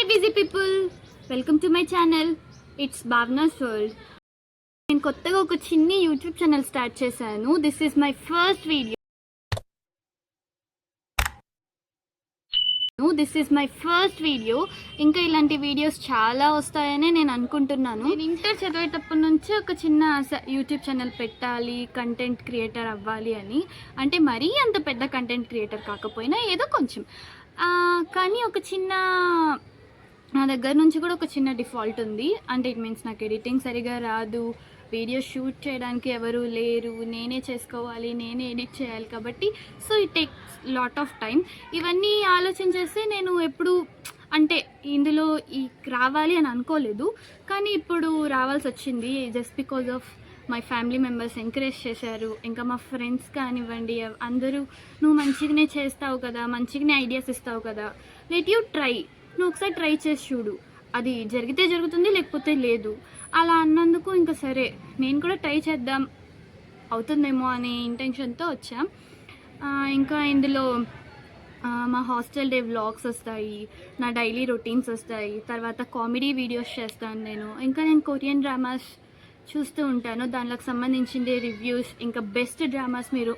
Hi busy people, welcome to my channel. It's Bhavana's world. నేను కొత్తగా ఒక చిన్ని యూట్యూబ్ ఛానల్ స్టార్ట్ చేశాను. This is my first video. ఇంకా ఇలాంటి వీడియోస్ చాలా వస్తాయని నేను అనుకుంటున్నాను. నేను ఇంటర్ చదివేటప్పటి నుంచి ఒక చిన్న యూట్యూబ్ ఛానల్ పెట్టాలి, కంటెంట్ క్రియేటర్ అవ్వాలి అని. అంటే మరీ అంత పెద్ద కంటెంట్ క్రియేటర్ కాకపోయినా ఏదో కొంచెం, కానీ ఒక చిన్న నా దగ్గర నుంచి కూడా ఒక చిన్న డిఫాల్ట్ ఉంది. అంటే ఇట్ మీన్స్ నాకు ఎడిటింగ్ సరిగా రాదు, వీడియో షూట్ చేయడానికి ఎవరు లేరు, నేనే చేసుకోవాలి, నేనే ఎడిట్ చేయాలి. కాబట్టి so it takes lot of time. ఇవన్నీ ఆలోచించేస్తే నేను ఎప్పుడు అంటే ఇందులో రావాలి అని అనుకోలేదు, కానీ ఇప్పుడు రావాల్సి వచ్చింది. Just because of my family members encourage చేశారు. ఇంకా మా ఫ్రెండ్స్ కానివ్వండి, అందరూ నువ్వు మంచిగానే చేస్తావు కదా, మంచిగానే ఐడియాస్ ఇస్తావు కదా, లెట్ యూ ట్రై, నువ్వు ఒకసారి ట్రై చేసి చూడు, అది జరిగితే జరుగుతుంది, లేకపోతే లేదు అలా అన్నందుకు ఇంకా సరే నేను కూడా ట్రై చేద్దాం, అవుతుందేమో అనే ఇంటెన్షన్తో వచ్చాం. ఇంకా ఇందులో మా హాస్టల్ డే వ్లాగ్స్ వస్తాయి, నా డైలీ రొటీన్స్ వస్తాయి, తర్వాత కామెడీ వీడియోస్ చేస్తాను నేను. ఇంకా నేను కొరియన్ డ్రామాస్ చూస్తూ ఉంటాను, దానిలోకి సంబంధించిన రివ్యూస్, ఇంకా బెస్ట్ డ్రామాస్ మీరు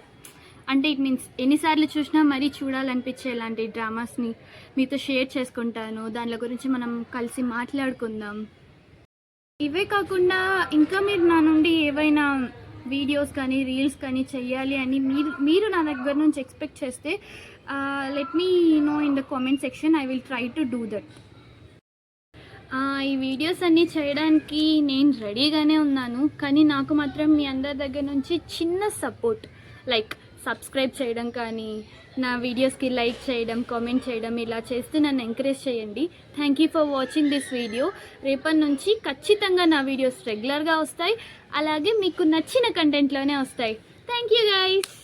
అంటే ఇట్ మీన్స్ ఎన్నిసార్లు చూసినా మరీ చూడాలనిపించే ఇలాంటి డ్రామాస్ని మీతో షేర్ చేసుకుంటాను. దానిలో గురించి మనం కలిసి మాట్లాడుకుందాం. ఇవే కాకుండా ఇంకా మీరు నా నుండి ఏవైనా వీడియోస్ కానీ రీల్స్ కానీ చెయ్యాలి అని మీరు నా దగ్గర నుంచి ఎక్స్పెక్ట్ చేస్తే let me know in the comment section. I will try to do that. ఈ వీడియోస్ అన్నీ చేయడానికి నేను రెడీగానే ఉన్నాను, కానీ నాకు మాత్రం మీ అందరి దగ్గర నుంచి చిన్న సపోర్ట్, లైక్ సబ్స్క్రైబ్ చేయడం కానీ, నా వీడియోస్కి లైక్ చేయడం, కామెంట్ చేయడం, ఇలా చేస్తూ నన్ను ఎంకరేజ్ చేయండి. Thank you for watching this video. రేపటి నుంచి ఖచ్చితంగా నా వీడియోస్ రెగ్యులర్గా వస్తాయి, అలాగే మీకు నచ్చిన కంటెంట్లోనే వస్తాయి. Thank you guys.